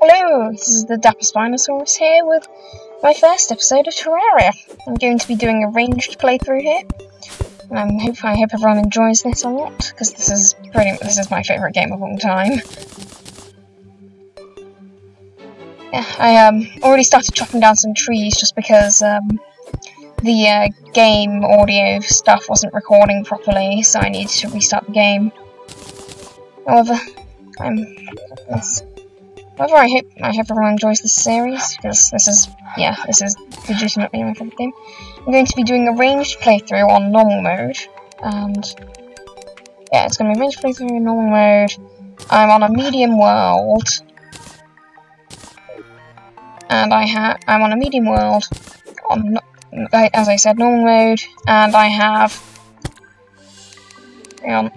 Hello, this is the Dapper Spinosaurus here with my first episode of Terraria. I'm going to be doing a ranged playthrough here, and I hope everyone enjoys this a lot, because this is my favourite game of all time. Yeah, I already started chopping down some trees just because the game audio stuff wasn't recording properly, so I needed to restart the game. However, I hope everyone enjoys this series, because this is legitimately my favourite game. I'm going to be doing a ranged playthrough on normal mode, and yeah, it's going to be a ranged playthrough in normal mode. I'm on a medium world, and I'm on a medium world on, as I said, normal mode, and I have, hang on.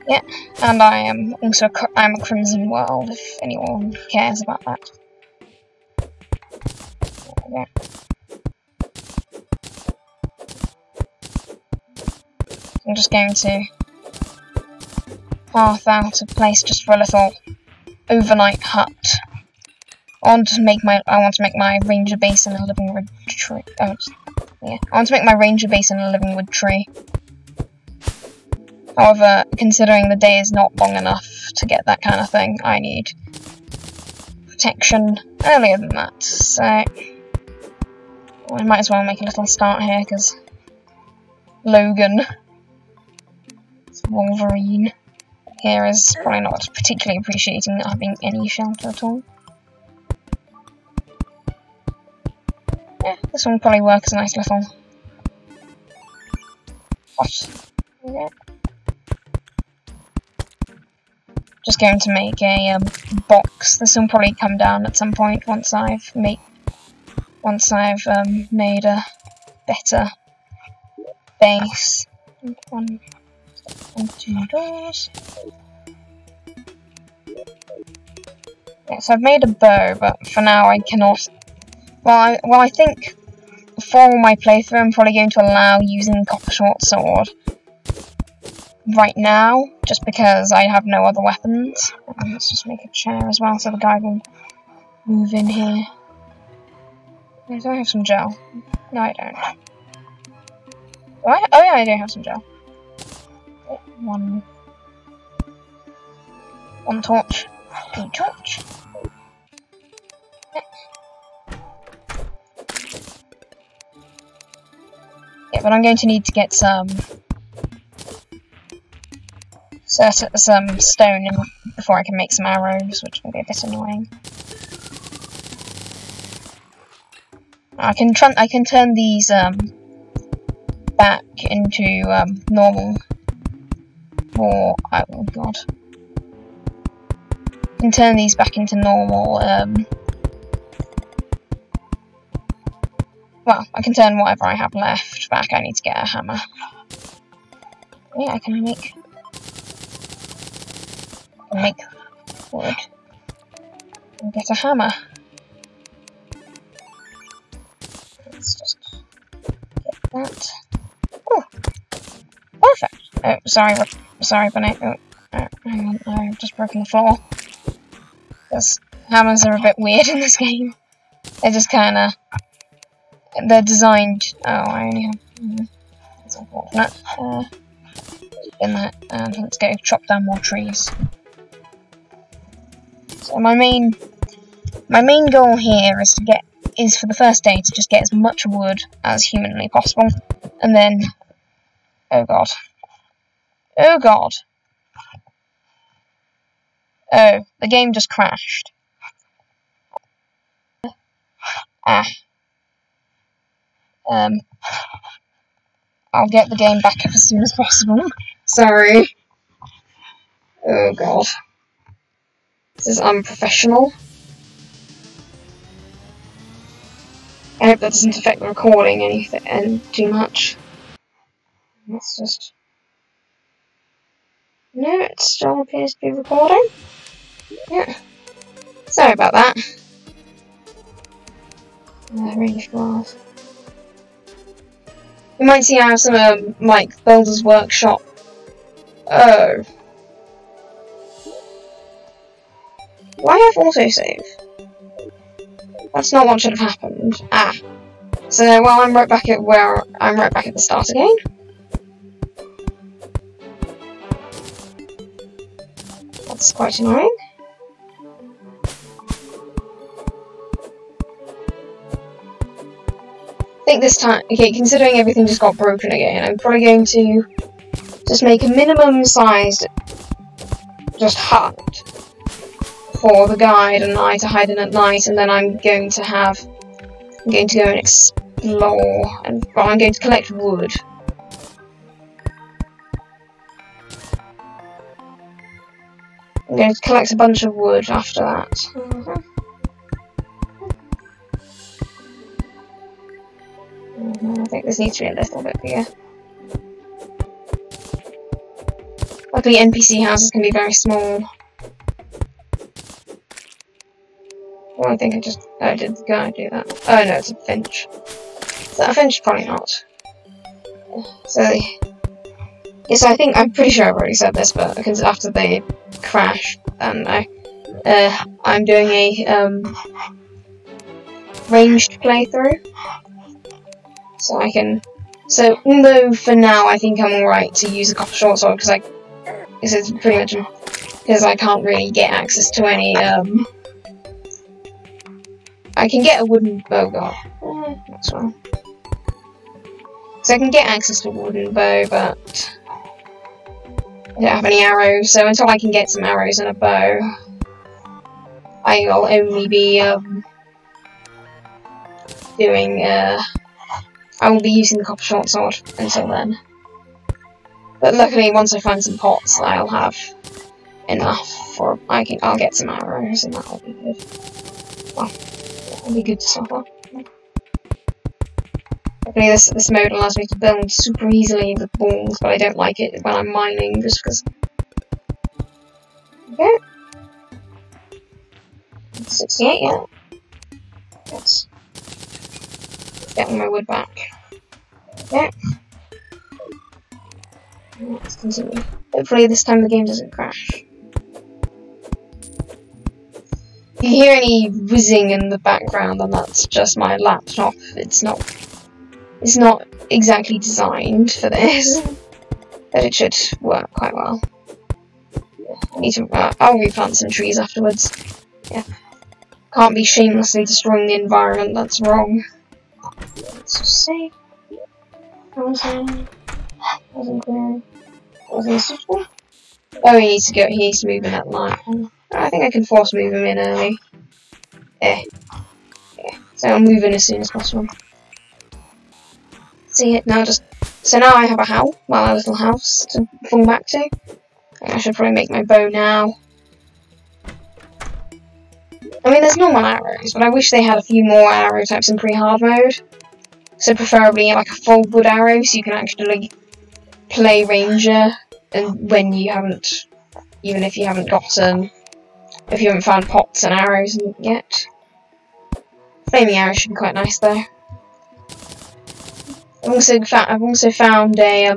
Yeah, and I am also I'm a Crimson World, if anyone cares about that. There I'm just going to path out of place just for a little overnight hut. I want to make my ranger base in a living wood tree. Oh, yeah, I want to make my ranger base in a living wood tree. However, considering the day is not long enough to get that kind of thing, I need protection earlier than that, so I might as well make a little start here, because Logan, Wolverine, here is probably not particularly appreciating not having any shelter at all. Yeah, this one will probably work as a nice little hut. Yeah. Just going to make a box. This will probably come down at some point once I've made a better base. One, two doors. Yeah, so I've made a bow, but for now I cannot. Well, I think for my playthrough I'm probably going to allow using copper short sword right now, just because I have no other weapons. Let's just make a chair as well so the guy can move in here. Do I have some gel? No, I don't. Do I? Oh yeah, I do have some gel. One torch. Two torch. Yeah, but I'm going to need to get some stone in before I can make some arrows, which will be a bit annoying. I can turn these back into normal. Or oh god, I can turn these back into normal. Well, I can turn whatever I have left back. I need to get a hammer. Yeah, I can make wood and get a hammer. Let's just get that. Oh, perfect. Oh, sorry, Bunny. Oh, hang on, I've just broken the floor. Because hammers are a bit weird in this game. They're just kinda, they're designed. Oh, I only have. That's unfortunate. In that, and let's go chop down more trees. So my main goal here is for the first day to just get as much wood as humanly possible, and then, oh god, oh, the game just crashed. I'll get the game back up as soon as possible. Sorry. Oh god. This is unprofessional. I hope that doesn't affect the recording anything too much. Let's just. No, it still appears to be recording. Yeah. Sorry about that. Ranged world. You might see I have some like Builder's Workshop. Oh. Why have autosave? That's not what should have happened. Ah. So, well, I'm right back at the start again. That's quite annoying. I think this time, okay, considering everything just got broken again, I'm probably going to just make a minimum sized just hut for the guide and I to hide in at night, and then I'm going to go and explore, and well, I'm going to collect wood. I'm going to collect a bunch of wood after that. I think this needs to be a little bit bigger. Luckily, NPC houses can be very small. Well, I think I just... Oh, did the guy do that? Oh no, it's a finch. Is that a finch? Probably not. So... Yes, I'm pretty sure I've already said this, but because after they crash, and I'm doing a ranged playthrough. So I can... So, although for now I think I'm alright to use a copper short sword, because it's pretty much... Because I can't really get access to any, I can get a wooden bow, that's well. So I can get access to a wooden bow, but I don't have any arrows, so until I can get some arrows and a bow, I'll only be, I will be using the copper short sword until then. But luckily, once I find some pots, I'll have enough for, I'll get some arrows, and that'll be good. Well, that'll be good to start off. Luckily, this mode allows me to build super easily with balls, but I don't like it when I'm mining, just because... Okay. 68, yeah. Let's get all my wood back. Okay. Let's continue. Hopefully this time the game doesn't crash. If you hear any whizzing in the background, then that's just my laptop. It's not exactly designed for this, but it should work quite well. I need to, I'll replant some trees afterwards. Yeah. Can't be shamelessly destroying the environment, that's wrong. Let's just see. Wasn't clear. Wasn't suitable. Oh, he needs to move in at night. I think I can force move him in early. Yeah. So I'll move in as soon as possible. See it now, so now I have a house, well, a little house to fall back to. I should probably make my bow now. I mean, there's normal arrows, but I wish they had a few more arrow types in pre-hard mode. So preferably like a full wood arrow, so you can actually play ranger, and when you haven't, even if you haven't gotten, if you haven't found pots and arrows yet. Flaming arrows should be quite nice though. I've also found a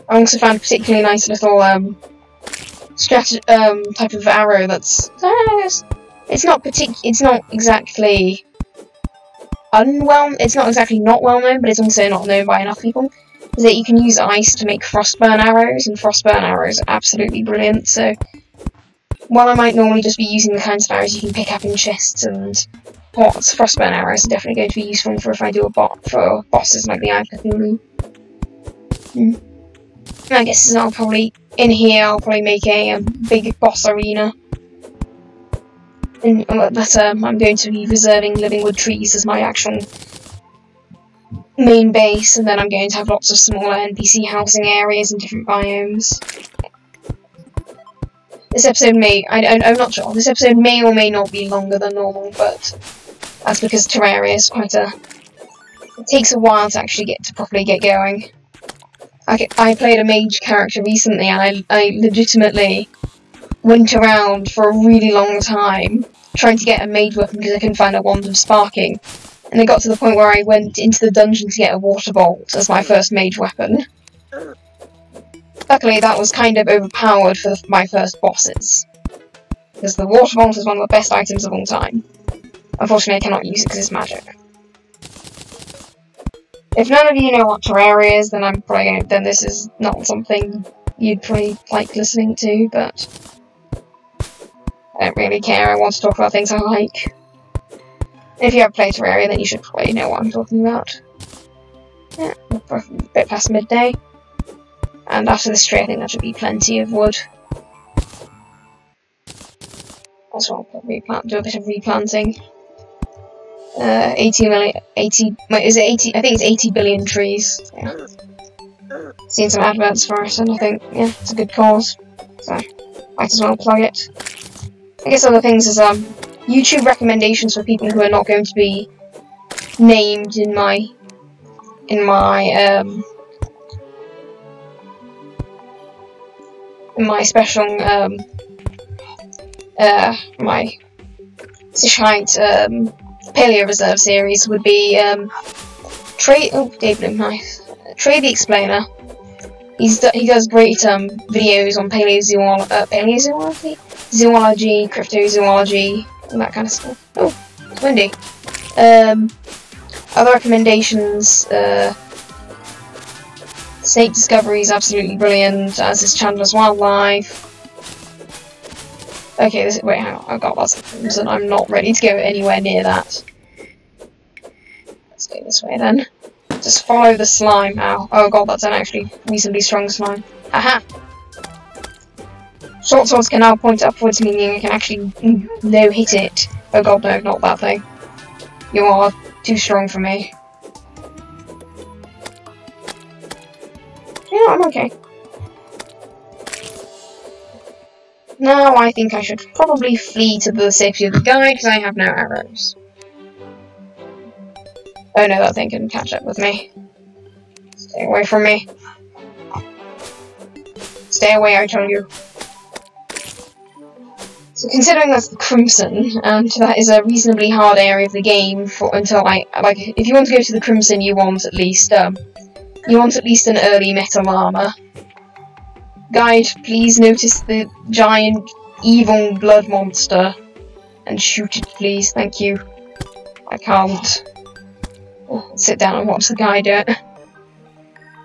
particularly nice little type of arrow that's it's not exactly not well known, but it's also not known by enough people. Is that you can use ice to make frostburn arrows, and frostburn arrows are absolutely brilliant. So while I might normally just be using the kinds of arrows you can pick up in chests and pots, frostburn arrows are definitely going to be useful for if I do a bot for bosses like the Ep1. I guess I'll probably make a big boss arena. And I'm going to be reserving living wood trees as my actual main base, and then I'm going to have lots of smaller NPC housing areas in different biomes. This episode I'm not sure, this episode may or may not be longer than normal, but that's because Terraria is it takes a while to actually properly get going. I played a mage character recently, and I legitimately went around for a really long time trying to get a mage weapon because I couldn't find a wand of sparking. And it got to the point where I went into the dungeon to get a water bolt as my first mage weapon. Luckily, that was kind of overpowered for my first bosses. Because the water vault is one of the best items of all time. Unfortunately, I cannot use it because it's magic. If none of you know what Terraria is, then I'm probably then this is not something you'd probably like listening to, but I don't really care. I want to talk about things I like. If you have played Terraria, then you should probably know what I'm talking about. Yeah, a bit past midday. And after this tree, I think that should be plenty of wood. Also, I'll probably do a bit of replanting. 80 million, 80, wait, is it 80? I think it's 80 billion trees. Yeah. Seen some adverts for it, and I think, yeah, it's a good cause. So, might as well plug it. I guess other things is, YouTube recommendations for people who are not going to be named in my special, my Sishite, Paleo Reserve series would be, Trey the Explainer. He does great, videos on paleozoology, zoology, cryptozoology, and that kind of stuff. Oh, it's windy. Other recommendations, Snake Discovery is absolutely brilliant, as is Chandler's Wildlife. Okay, wait, hang on, I've got lots of things, and I'm not ready to go anywhere near that. Let's go this way then. Just follow the slime now. Oh god, that's an actually reasonably strong slime. Haha! Short swords can now point upwards, meaning I can actually no-hit it. Oh god, no, not that thing. You are too strong for me. Yeah, I'm okay. Now I think I should probably flee to the safety of the guide, because I have no arrows. Oh no, that thing can catch up with me. Stay away from me. Stay away, I tell you. So considering that's the Crimson, and that is a reasonably hard area of the game until if you want to go to the Crimson, you want at least an early metal armor. Guide, please notice the giant evil blood monster and shoot it, please. Thank you. I can't. Sit down and watch the guy do it.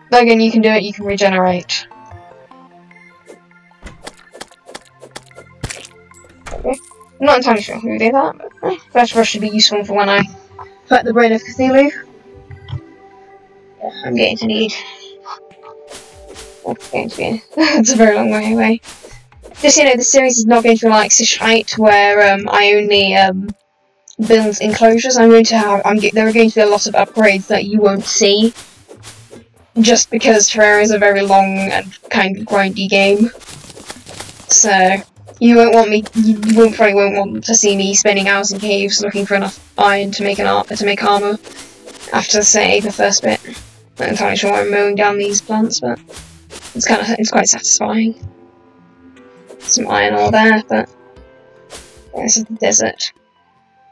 Logan, you can do it, you can regenerate. Okay. I'm not entirely sure who did that, but First Rush should be useful for when I fight the Brain of Cthulhu. Yeah, I'm going to need... It's going to be... it's a very long way away. Just, you know, the series is not going to be like Sishite, where I only build enclosures. There are going to be a lot of upgrades that you won't see, just because Terraria is a very long and kind of grindy game. So you probably won't want to see me spending hours in caves looking for enough iron to make armor. After, say, the first bit. Not entirely sure why I'm mowing down these plants, but it's quite satisfying. Some iron ore there, but this is the desert.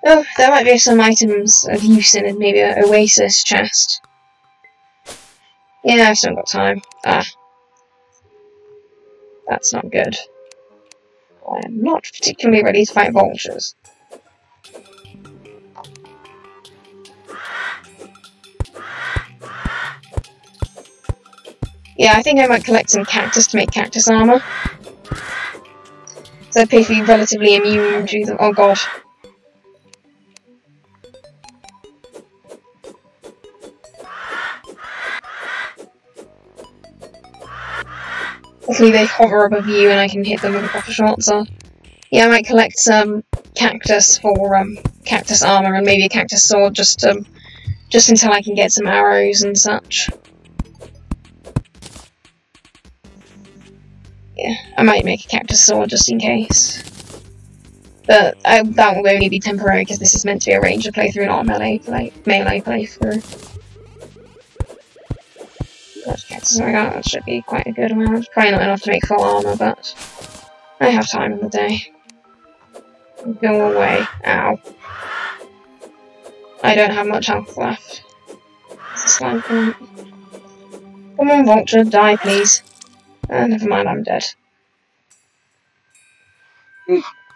Oh, there might be some items of use in it, maybe an oasis chest. Yeah, I've still got time. Ah. That's not good. I am not particularly ready to fight vultures. Yeah, I think I might collect some cactus to make cactus armor. So I'd be relatively immune to them. Oh god. Hopefully they hover above you and I can hit them with a proper shot, so... Yeah, I might collect some cactus for cactus armor and maybe a cactus sword just until I can get some arrows and such. Yeah, I might make a cactus sword just in case. But that will only be temporary because this is meant to be a ranger playthrough, not a melee playthrough. Cactus, oh my god, that should be quite a good amount. Probably not enough to make full armor, but I have time in the day. Go away. Ow. I don't have much health left. It's a slime plant. Come on, vulture, die please. Never mind, I'm dead.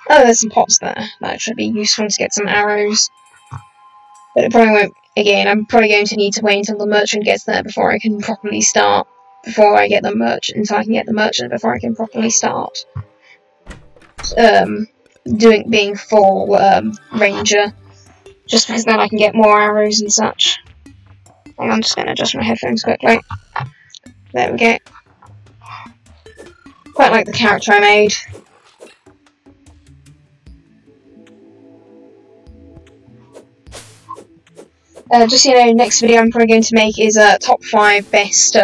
Oh, there's some pots there. That should be useful to get some arrows. But it probably won't. Again, I'm probably going to need to wait until the merchant gets there before I can properly start. Before I get the merchant, until I can get the merchant before I can properly start. Being full ranger, just because then I can get more arrows and such. Hang on, I'm just going to adjust my headphones quickly. There we go. Quite like the character I made. Just so you know, next video I'm probably going to make is top 5 best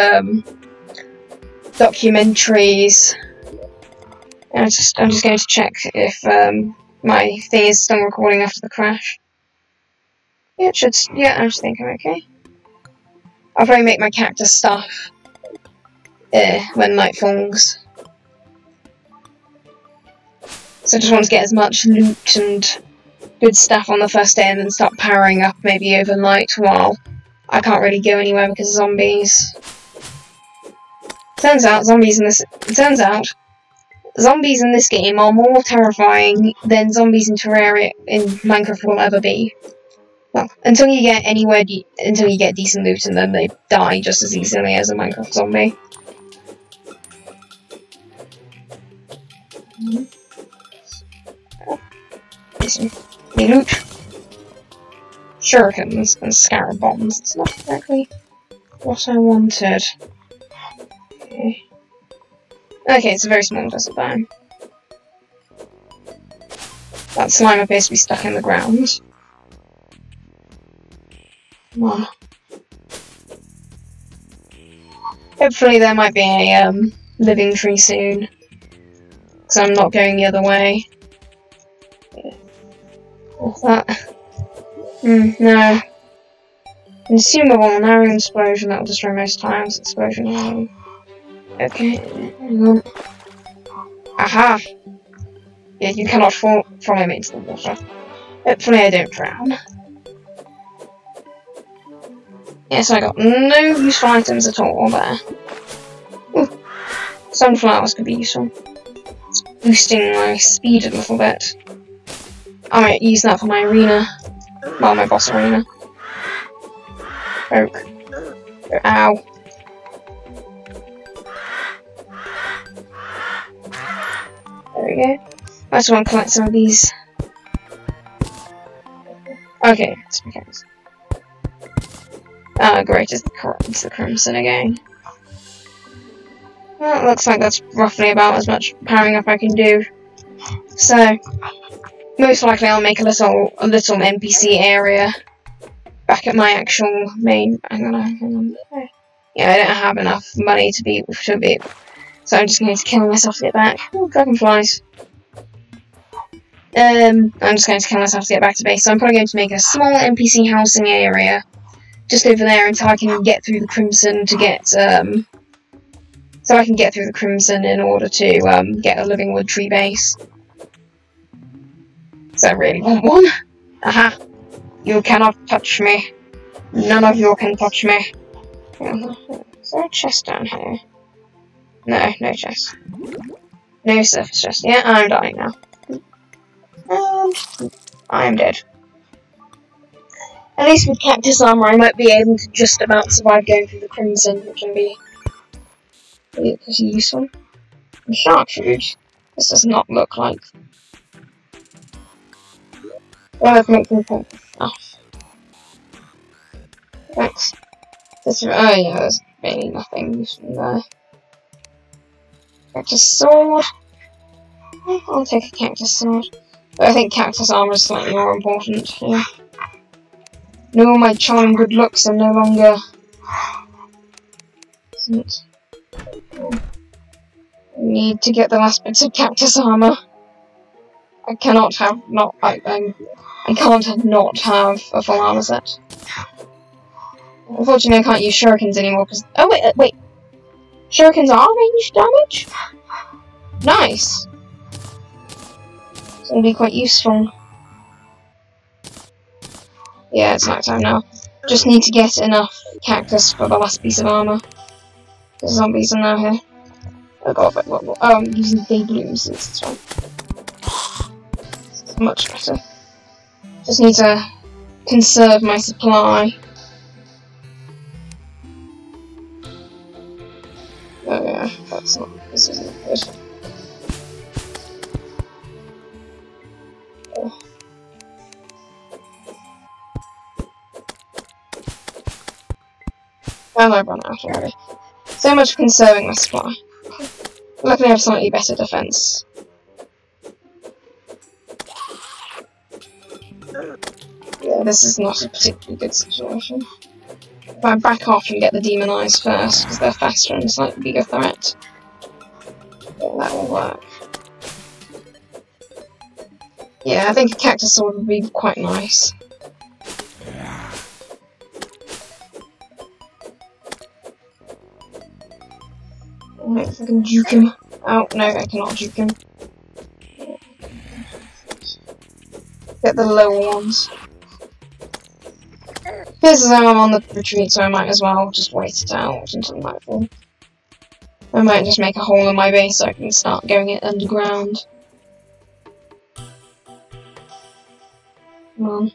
documentaries. And I'm just going to check if my thing is still recording after the crash. Yeah, it should. Yeah, I just think I'm okay. I'll probably make my cactus stuff when night falls. So I just want to get as much loot and good stuff on the first day, and then start powering up maybe overnight while I can't really go anywhere because of zombies. Turns out zombies in this game are more terrifying than zombies in Terraria in Minecraft will ever be. Well, until you get until you get decent loot, and then they die just as easily as a Minecraft zombie. Loot. Shurikens and scarab bombs. It's not exactly what I wanted. Okay. Okay, it's a very small desert biome. That slime appears to be stuck in the ground. Come on. Hopefully there might be a living tree soon, because I'm not going the other way. What's that? No. Consumable, narrow explosion, that'll destroy most times. Explosion. Okay, hang on. Aha! Yeah, you cannot follow me into the water. Hopefully I don't drown. Yes, I got no useful items at all there. Ooh. Sunflowers could be useful. Boosting my speed a little bit. I might use that for my arena. Well, my boss arena. Oak. Ow. There we go. I just want to collect some of these. Okay, let's be careful. Great, it's the crimson again. Well, it looks like that's roughly about as much powering up I can do. So, most likely I'll make a little NPC area back at my actual main. Hang on. Yeah, I don't have enough money to be, so I'm just going to kill myself to get back. Oh, dragonflies. I'm just going to kill myself to get back to base. So I'm probably going to make a small NPC housing area just over there until I can get through the crimson to get so I can get through the crimson in order to get a living wood tree base. So I really want one. Aha! You cannot touch me. None of you can touch me. Is there a chest down here? No, no chest. No surface chest. Yeah, I'm dying now. I'm dead. At least with cactus armor, I might be able to just about survive going through the crimson, which can be pretty useful. And shark food. This does not look like. Well, I've made me think. Oh. Thanks. Oh yeah, there's really nothing useful there. Cactus sword. I'll take a cactus sword. But I think cactus armor is slightly more important here. No, my charm good looks are no longer. Isn't. I need to get the last bits of cactus armor. I cannot have not. I can't not have a full armor set. Unfortunately, I can't use shurikens anymore because. Oh wait. Shurikens are range damage. Nice. It's gonna be quite useful. Yeah, it's night time now. Just need to get enough cactus for the last piece of armor. The zombies are now here. Oh god, oh, I'm using day blooms since it's fine. much better. Just need to conserve my supply. Oh yeah, this isn't good. Oh. And I've run out already. So much for conserving my supply. Luckily I have slightly better defense. Yeah, this is not a particularly good situation. If I back off and get the demon eyes first, because they're faster and a slightly bigger threat, yeah, that will work. Yeah, I think a cactus sword would be quite nice. Maybe if I can juke him. Oh, no, I cannot juke him. Get the lower ones. This is how I'm on the retreat, so I might as well just wait it out until nightfall. I might just make a hole in my base so I can start going it underground. Come on.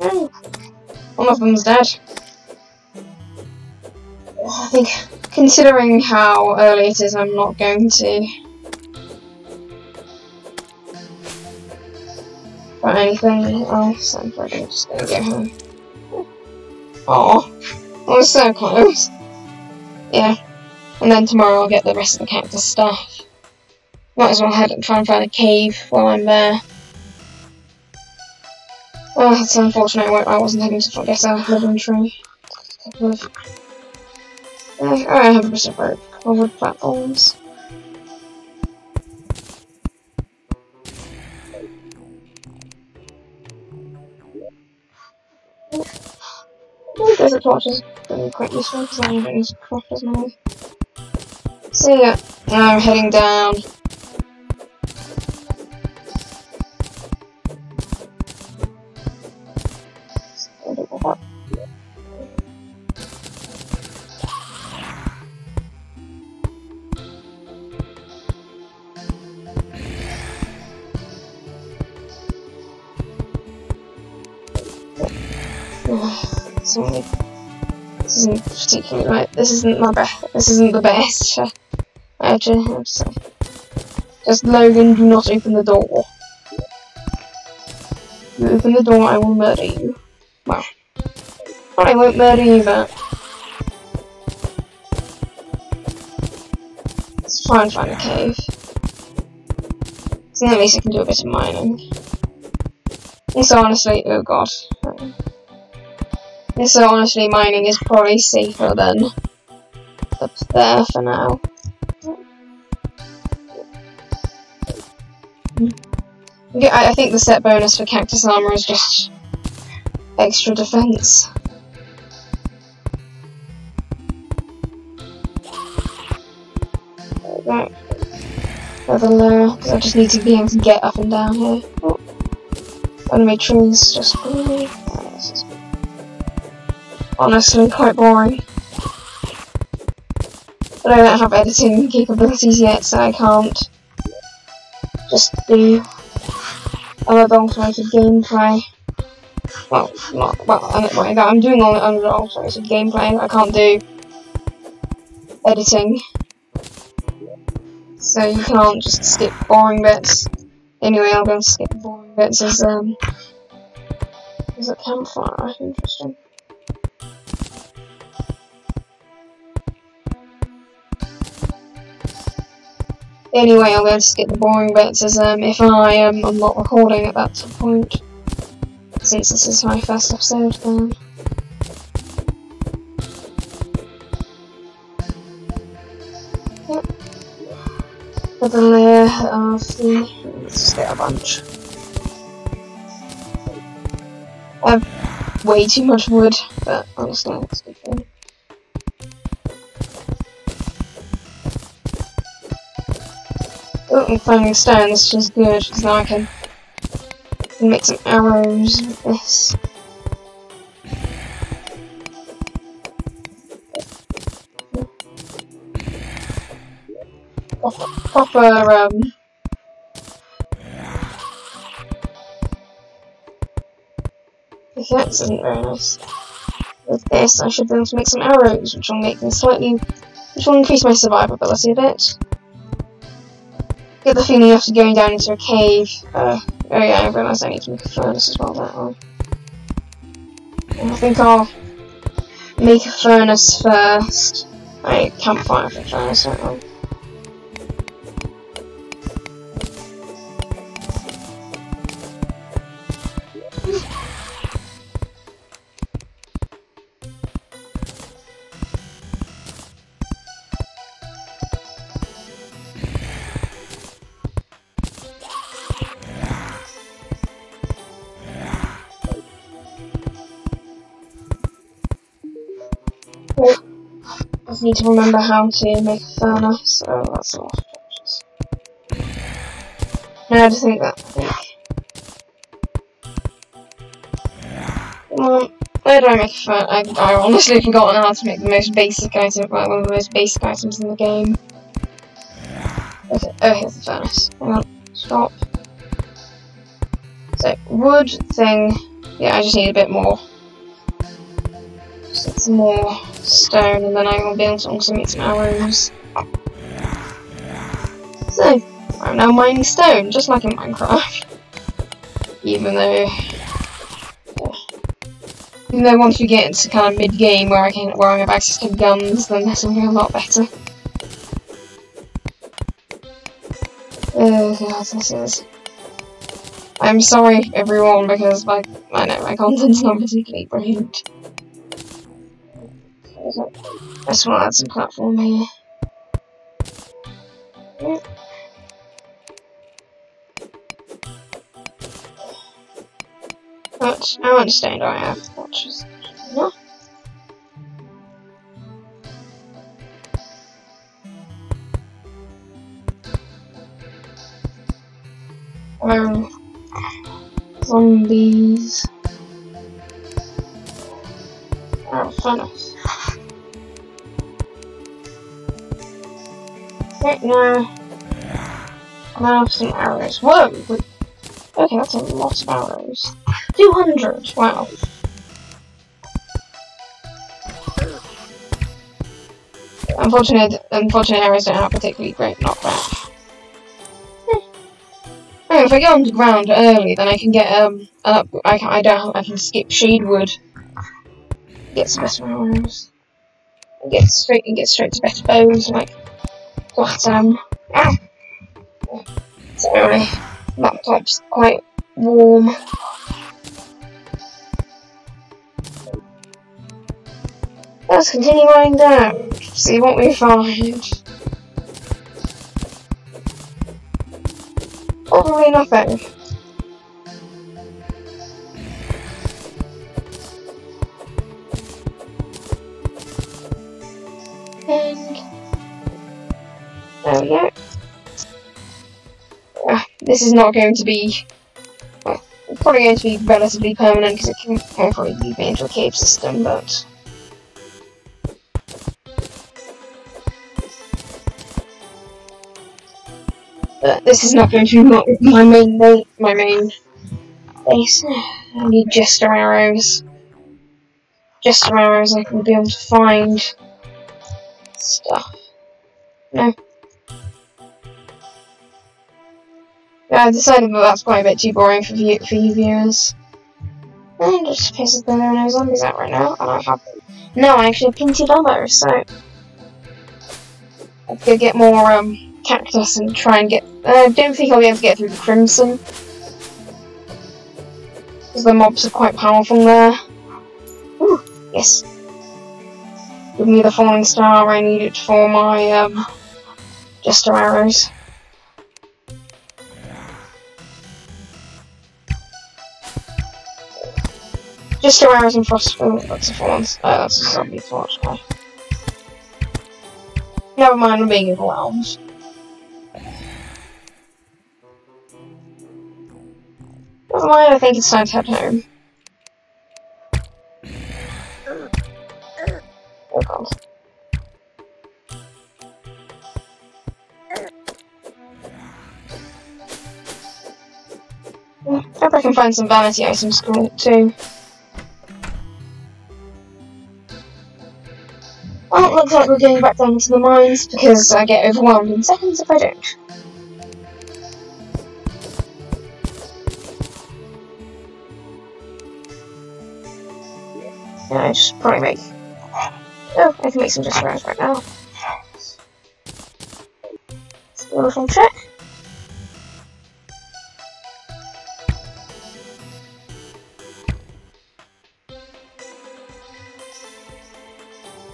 Oh, one of them's dead. I think, considering how early it is, I'm not going to try anything else. I'm probably just going to go home. Aw, I was so close. Yeah, and then tomorrow I'll get the rest of the cactus stuff. Might as well head and try and find a cave while I'm there. Oh, it's unfortunate I wasn't able to get a living tree. I have a bit of rope covered platforms. Desert torches are quite useful because I don't use crafters now. So yeah, now I'm heading down. Sorry. This isn't particularly right. This isn't my best. This isn't the best. I have to say. Just Logan, do not open the door. If you open the door, I will murder you. Well, I won't murder you, but let's try and find a cave. So at least I can do a bit of mining. And so honestly, oh god. And so honestly, mining is probably safer than up there for now. Yeah, I think the set bonus for cactus armor is just extra defense. Right. Further lower, because I just need to be able to get up and down here. Oh. Enemy trees just really. Oh, this is honestly quite boring. But I don't have editing capabilities yet, so I can't just do unadulterated gameplay. Well, I'm doing all the unadulterated gameplay. I can't do editing. So you can't just skip boring bits. Anyway, I'll go and skip boring bits as a campfire. Interesting. Anyway, I'll go and skip the boring bits as if I'm not recording at that point, since this is my first episode. Yep. For the layer of the, let's just get a bunch. I have way too much wood, but honestly, that's a good thing. Oh, I'm finding stones, which is good, because now I can make some arrows with this. proper pickaxe isn't very nice. With this, I should be able to make some arrows, which will make me which will increase my survivability a bit. Get the feeling after going down into a cave. Oh yeah, I realised I need to make a furnace as well, don't I? I think I'll make a furnace first. I campfire for a furnace, don't I? I just need to remember how to make a furnace. Oh, that's a lot of torches. No, I just think that. Well, where do I make a furnace? I honestly forgotten how to make the most basic item, like one of the most basic items in the game. Okay, oh, here's the furnace. Hang on, stop. So, wood thing. Yeah, I just need a bit more. Just some more stone, and then I will be able to also make some arrows. So, I'm now mining stone, just like in Minecraft. Even though once we get into kind of mid-game where I have access to guns, then there's something a lot better. Oh god, this is. I'm sorry, everyone, because I know my content's not particularly brilliant. I just want to add some platform here. Yeah. How much stone do I have? Which is enough. Zombies. Oh, furnace. Right now, I have some arrows. Whoa! Okay, that's a lot of arrows. 200! Wow. Unfortunately, arrows don't have particularly great knockback. Oh, if I get on the ground early, then I can get I can skip shade wood. Get some better arrows. And get straight to better bows like platinum. Ah. So my laptop's quite warm. Let's continue running down. See what we find. Probably nothing. And there we go. This is not going to be. Well, it's probably going to be relatively permanent because it can probably lead me into a cave system, but. This is not going to be my main base. I need jester arrows. Jester arrows, I can be able to find stuff. No. Yeah, I decided that that's quite a bit too boring for you viewers. And just because there are no zombies out right now, and I have I actually have plenty of ammo, so I'll go get more cactus and try and get. I don't think I'll be able to get through the crimson because the mobs are quite powerful there. Ooh, yes. Give me the falling star. I need it for my jester arrows. Jester arrows and frost. Oh, that's a fallen. That's a zombie torch guy. Never mind, I'm being overwhelmed. Never mind, I think it's time to head home. Oh god. I can find some vanity items too. Well, it looks like we're going back down to the mines because I get overwhelmed in seconds if I don't. Yeah, I just probably make... Oh, I can make some just right now. Let's do a little check.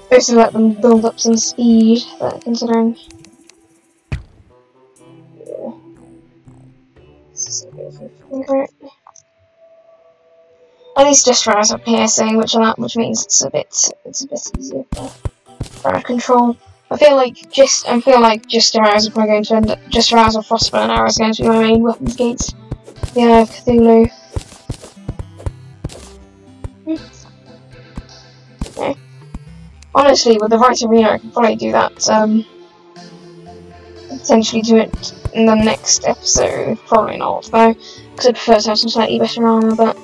Supposed to let them build up some speed, but considering... Yeah. At least just rounds are piercing, which means it's a bit easier for control. I feel like just rounds are probably going to end up just rounds of frostburn arrow is going to be my main weapons against the Eye of Cthulhu. Okay. Honestly, with the right arena, I could probably do that. Potentially do it in the next episode. Probably not, though, because I prefer to have some slightly better armor. But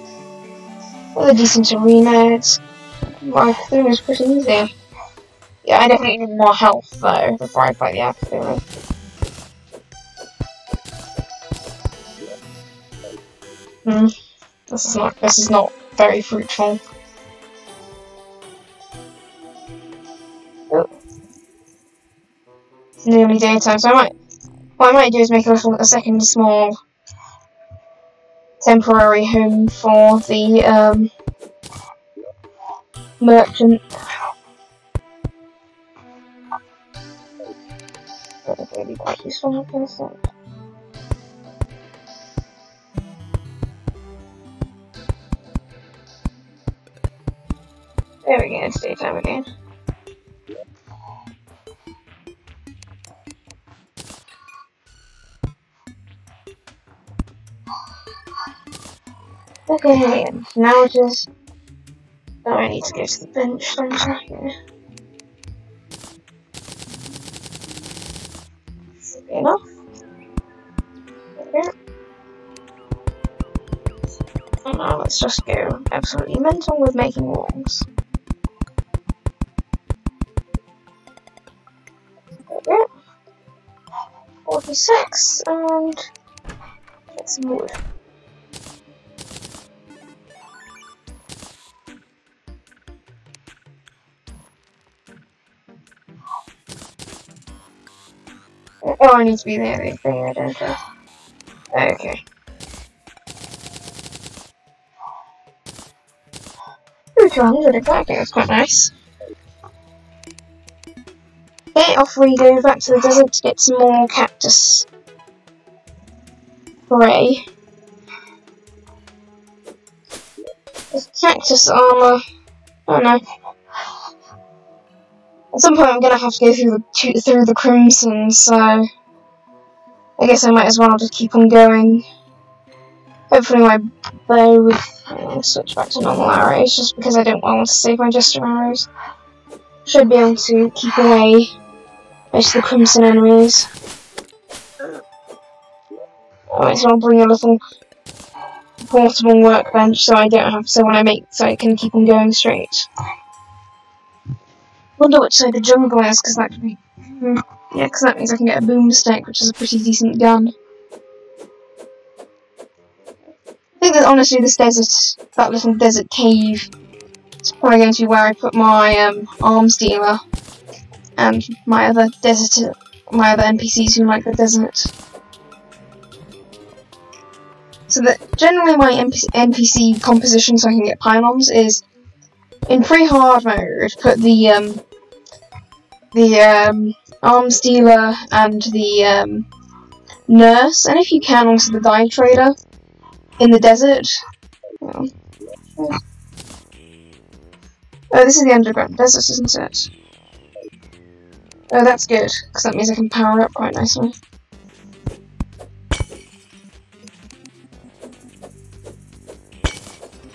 with a decent arena, it's Cthulhu is pretty easy. Yeah, I definitely need more health though before I fight the Eye of Cthulhu. This is not very fruitful. Oh. It's nearly daytime, so what I might do is make a second small temporary home for the merchant. That would be quite useful, I guess. There we go, it's daytime again. Okay, and now just... Now I need to go to the bench center here. Should be enough. There. And now let's just go absolutely mental with making walls. There we go. 46, and get some wood. Oh, I need to be there, I don't know. Okay. Ooh, 200 exactly, that's quite nice. Okay, off we go back to the desert to get some more cactus spray. There's cactus armor. Oh no. At some point I'm gonna have to go through the crimson, so I guess I might as well just keep on going. Hopefully my bow will switch back to normal arrows, just because I don't want to save my jester arrows. Should be able to keep away most of the crimson enemies. I might as well bring a little portable workbench so I can keep on going straight. Wonder which side the jungle is, because that could be... yeah, because that means I can get a boomstick, which is a pretty decent gun. I think that honestly this desert, that little desert cave, is probably going to be where I put my arms dealer and my other NPCs who like the desert. So that generally my NPC composition so I can get pylons is in pre-hard mode put the arms dealer and the nurse, and if you can also the dye trader in the desert. Oh, this is the underground desert, isn't it? Oh, that's good, because that means I can power up quite nicely.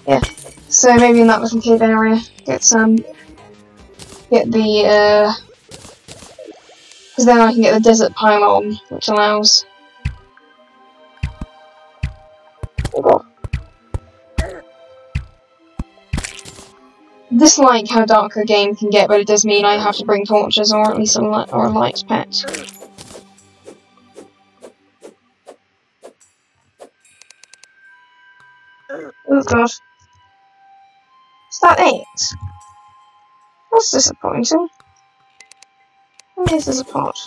Yeah, so maybe in that little cave area, get the, because then I can get the desert pylon, which allows... Oh god. dislike how dark the game can get, but it does mean I have to bring torches or at least a light pet. Oh god. Is that it? That's disappointing. This is a pot.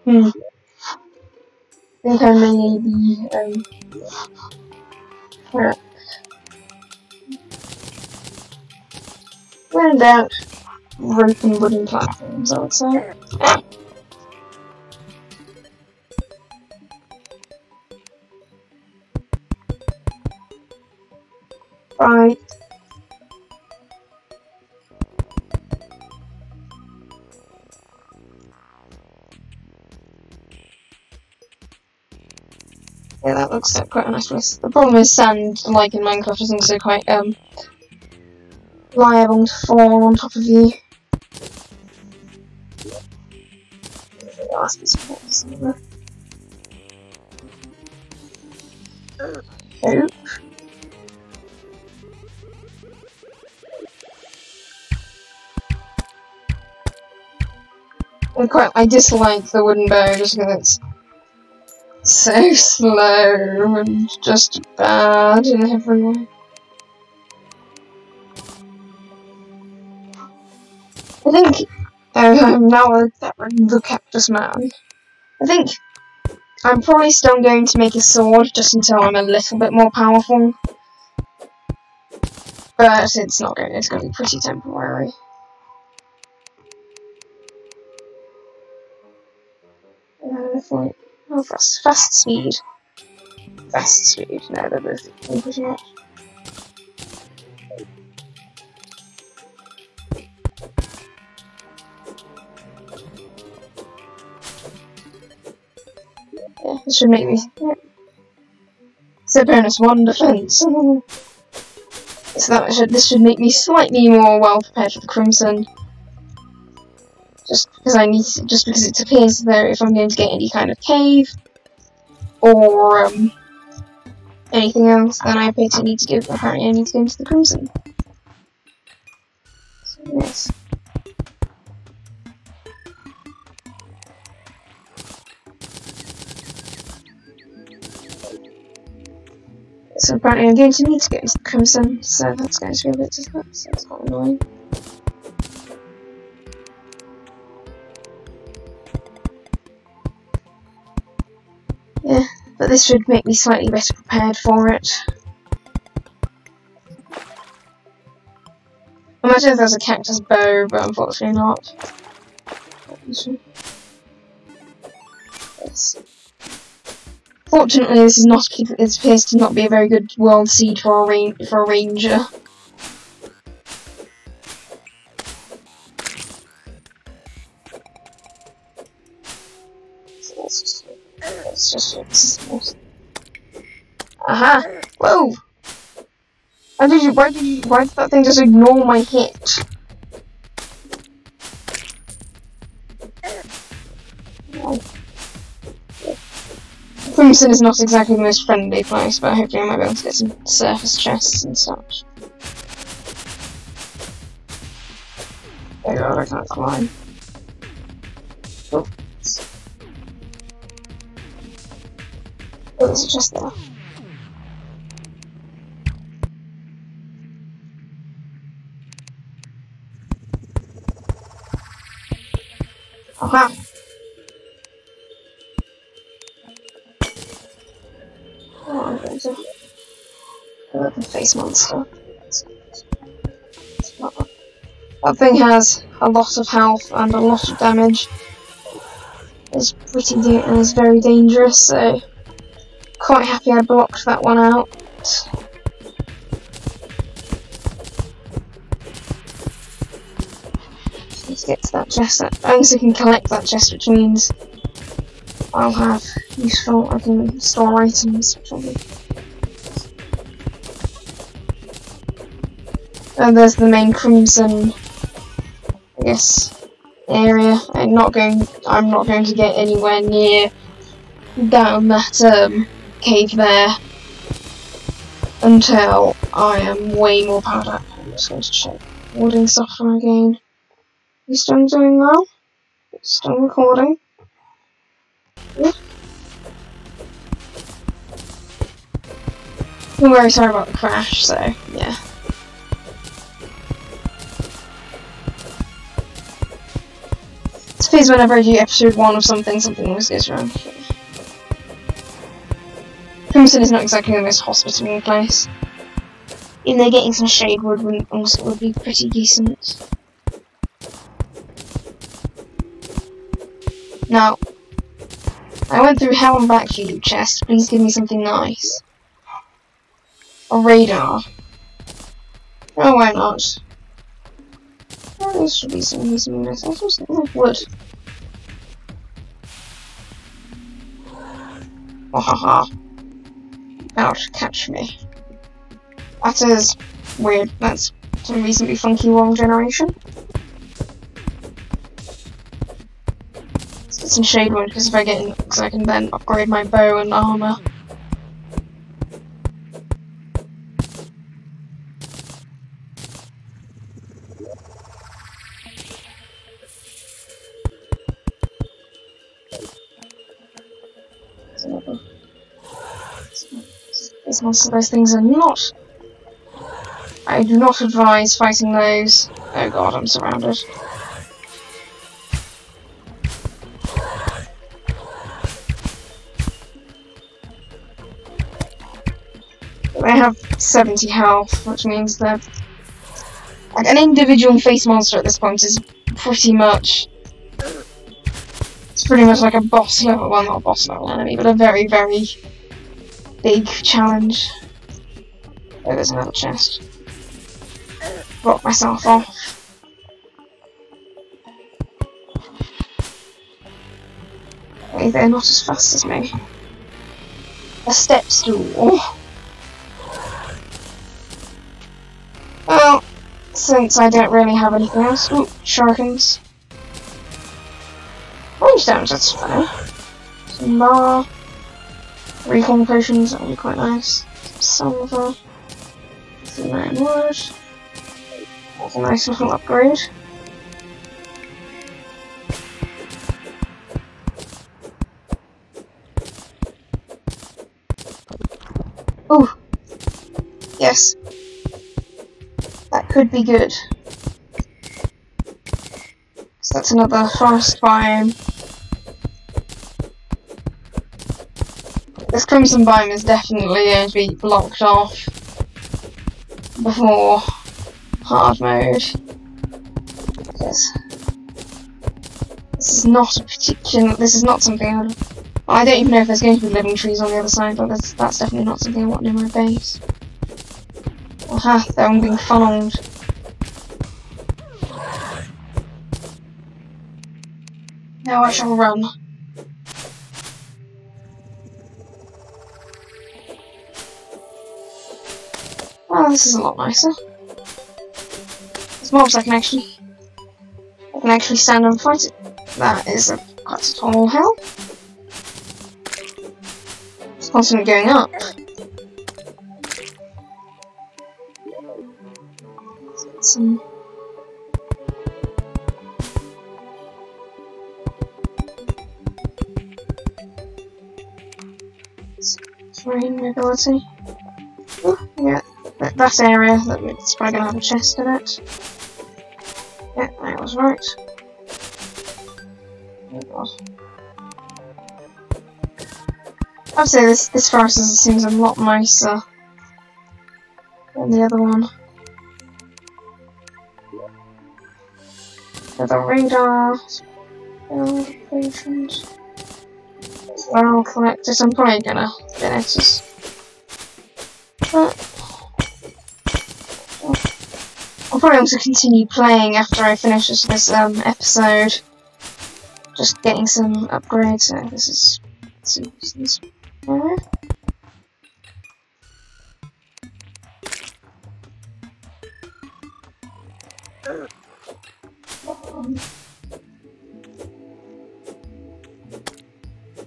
I think I may be, when in doubt, rope and wooden platforms, I would say. Ah. Right. Yeah, that looks like quite a nice place. The problem is sand, like in Minecraft, is also quite liable to fall on top of you. There must be some water somewhere. Oh. I dislike the wooden bow just because it's so slow and just bad in every way. I think now the cactus man. I think I'm probably still going to make a sword just until I'm a little bit more powerful. But it's not going. It's going to be pretty temporary. Oh, fast speed. Fast speed. No, they're both equal pretty much. Yeah, this should make me. Yeah. So bonus 1 defense. So this should make me slightly more well prepared for the Crimson. Just because it appears though if I'm going to get any kind of cave or anything else, then I apparently need to go into the Crimson. So, yes. So apparently I'm going to need to go into the Crimson, so that's going to be a bit difficult, so it's quite annoying. Yeah, but this should make me slightly better prepared for it. Imagine if there was a cactus bow, but unfortunately not. Yes. Fortunately, this is not. It appears to not be a very good world seed for a ranger. So let's just. Aha! Whoa! Why did that thing just ignore my hit? Oh. Crimson is not exactly the most friendly place, but hopefully I might be able to get some surface chests and such. Oh god, I can't climb. Oh, there's a chest there. Aha! Oh, I'm going to go the face monster. That thing has a lot of health and a lot of damage. It's it's very dangerous, so quite happy I blocked that one out. Let's get to that chest. I also can collect that chest, which means I'll have I can store items. And there's the main Crimson, I guess, area. I'm not going to get anywhere near down that cave there. until I am way more powered up. I'm just going to check recording software again. You still doing well? Still recording? Yeah. I'm very sorry about the crash, so yeah. I suppose whenever I do episode 1 of something, something always goes wrong. Crimson is not exactly the most hospitable place. Even though getting some shade would be pretty decent. Now, I went through hell and back for you, chest. Please give me something nice. A radar. Oh, why not? Oh, this should be some nice. I just wood. Oh, haha. Ouch, catch me. That is weird. That's some reasonably funky wrong generation. Let's get some shade wood, because if I get in, because I can then upgrade my bow and armor. Most of those things are not. I do not advise fighting those. Oh god, I'm surrounded. They have 70 health, which means that like an individual face monster at this point is pretty much. It's pretty much like a boss level, well, not a boss level enemy, but a very, very big challenge. Oh, there's another chest. Block myself off. Okay, they're not as fast as me. A step stool. Well, since I don't really have anything else. Ooh, shurikens. Range damage, that's fair. Some bar. Recall potions, that would be quite nice. Some silver. Some iron wood. That's a nice little upgrade. Ooh! Yes. That could be good. So that's another forest biome. This crimson biome is definitely going to be blocked off before hard mode. Yes. This is not a particular. This is not something I would. I don't even know if there's going to be living trees on the other side, but that's definitely not something I want near my base. Aha, they're all being funneled. Now I shall run. Oh, this is a lot nicer. There's mobs I can actually stand and fight it. That is quite a tall hill. It's constantly going up. Let's get some. Terrain mobility. Oh, yeah. That area, it's probably going to have a chest in it. Yeah, I was right. Oh god. I'd say this forest seems a lot nicer than the other one. The radar, build potions. Well, collect it. I'm probably gonna finish this. I'll probably also continue playing after I finish this episode. Just getting some upgrades. So this is. Let's see what's this area.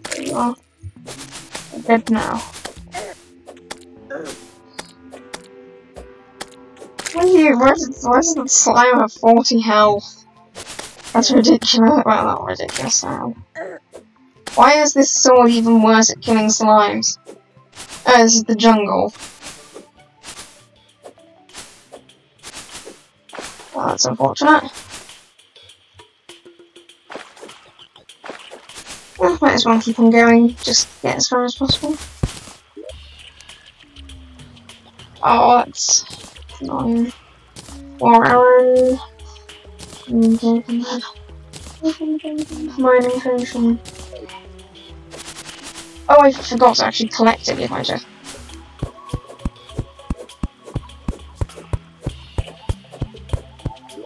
There you are. I'm dead now. why does the slime have 40 health? That's ridiculous. Well, not ridiculous now. Why is this sword even worse at killing slimes? Oh, this is the jungle. Well, that's unfortunate. Well, might as well keep on going, just get as far as possible. Oh, that's annoying. War arrow. Mining potion. Oh, I forgot to actually collect it if I just.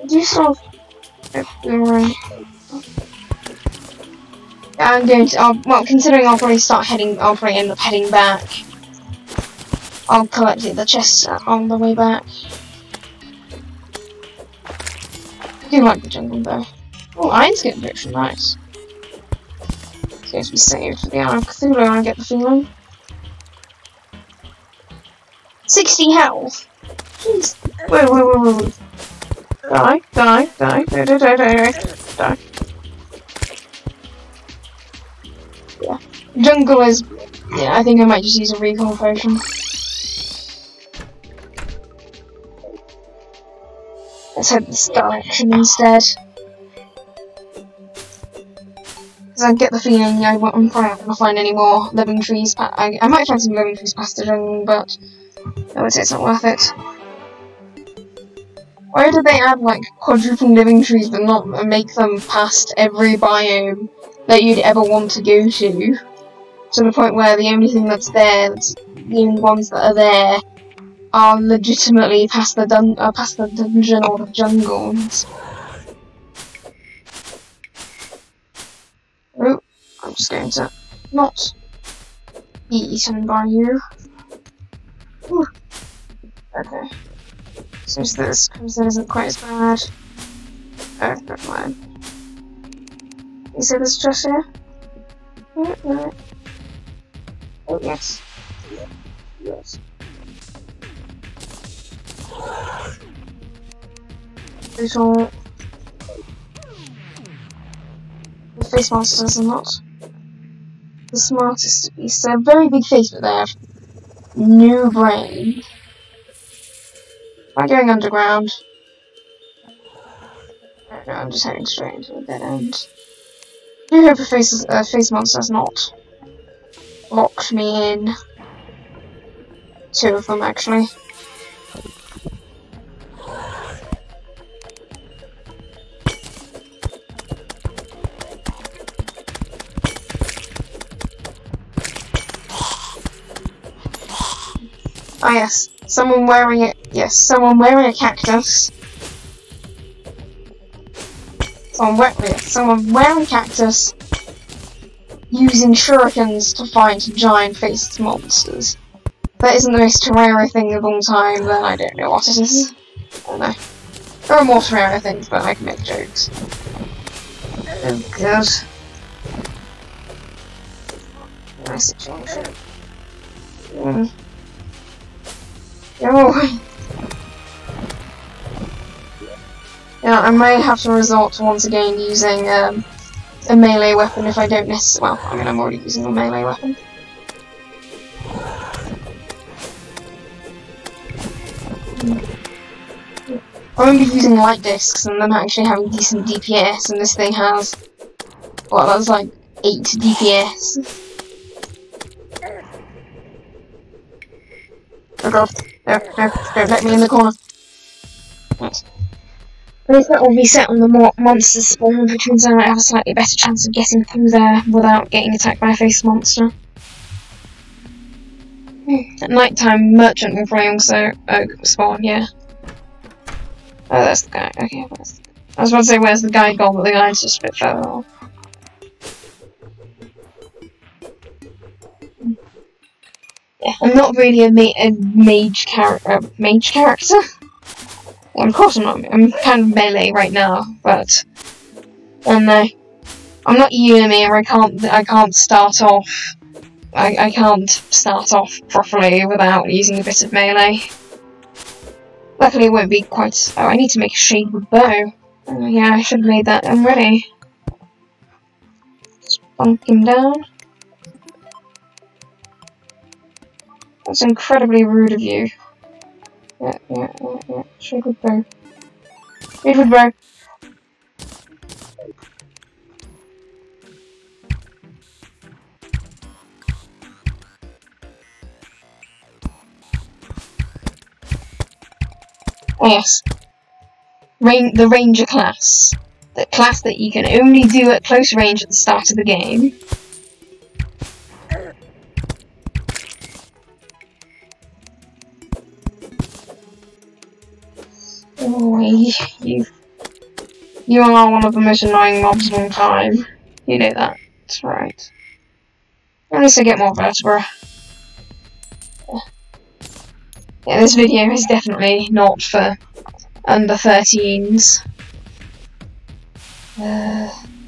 Do you sort of. Right. I'm going to. Well, considering I'll probably end up heading back. I'll collect the chests on the way back. I do like the jungle though. Oh, iron skin potion, nice. It's going to be saved for the Hour of Cthulhu, I get the feeling. 60 health! Jeez. Whoa. Die. Yeah. Jungle is. Yeah, I think I might just use a recall potion. Let's head this direction instead. Because I get the feeling I'm probably not going to find any more living trees. I might find some living trees past the jungle, but I would say it's not worth it. Why did they add like quadruple living trees but not make them past every biome that you'd ever want to go to? To the point where the only thing that's there, the only ones that are there, are legitimately past the dungeon or the jungles. Oh, I'm just going to not be eaten by you. Ooh. Okay. So this isn't quite as bad. Oh, never mind. You see this chest here? No. Oh, yes. Yes. The face monsters are not the smartest beasts. They're a very big face, but they have no brain. Am I going underground? No, I'm just heading straight into a dead end. I do hope a face monster has not locked me in. 2 of them, actually. Ah yes, someone wearing it. Yes, someone wearing a cactus. Someone wearing a cactus, using shurikens to fight giant-faced monsters. If that isn't the most Terraria thing of all time, then I don't know what it is. I don't know. There are more Terraria things, but I can make jokes. Oh god. Nice situation. Oh. Yeah, I may have to resort to once again using a melee weapon if I don't necessarily. Well, I mean, I'm already using a melee weapon. I won't be using light discs and them actually having decent DPS, and this thing has. Well, that's like 8 DPS. Oh god. No, don't let me in the corner. Right. At least that will be set on the monster spawn, which means I might have a slightly better chance of getting through there without getting attacked by a face monster. At night time, merchant will probably also spawn, yeah. Oh, that's the guy. Okay, I was about to say where's the guide gone, but the guide's just a bit further off. Yeah, I'm not really a mage character. Well, of course I'm not. I'm kind of melee right now, but no, I'm not Yumi, or I can't start off. I can't start off properly without using a bit of melee. Luckily it won't be quite... Oh, I need to make a shade with bow. Oh, yeah, I should have made that. I'm ready. Just bunk him down. That's incredibly rude of you. Yeah. Shade with bow. Shade with bow. Oh yes. The Ranger class. The class that you can only do at close range at the start of the game. Oh, you are one of the most annoying mobs of all time. You know that. That's right. At least I get more vertebra. Yeah, this video is definitely not for under 13s.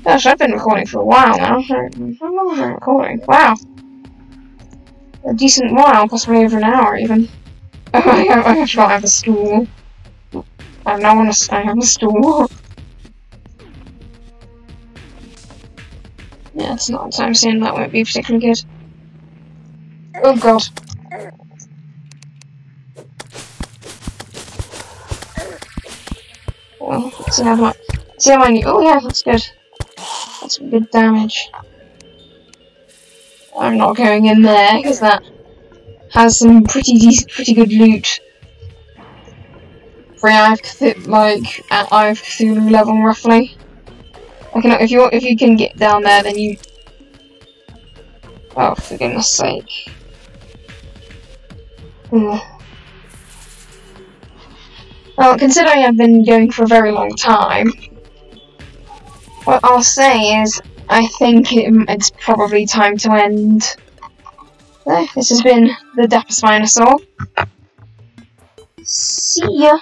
Gosh, I've been recording for a while now. How long have I been recording? Wow. A decent while, possibly over an hour even. Oh, I forgot I have a stool. I have a stool. Yeah, it's not time soon, that won't be particularly good. Oh god. Well, let's see how many. Oh yeah, that's good. That's some good damage. I'm not going in there because that has some pretty good loot. For Eye of Cthulhu, like at Eye of Cthulhu level roughly. If you can get down there, then you. Oh, for goodness sake. Well, considering I've been going for a very long time, what I'll say is, I think it's probably time to end. This has been the Dapper Spinosaur. See ya!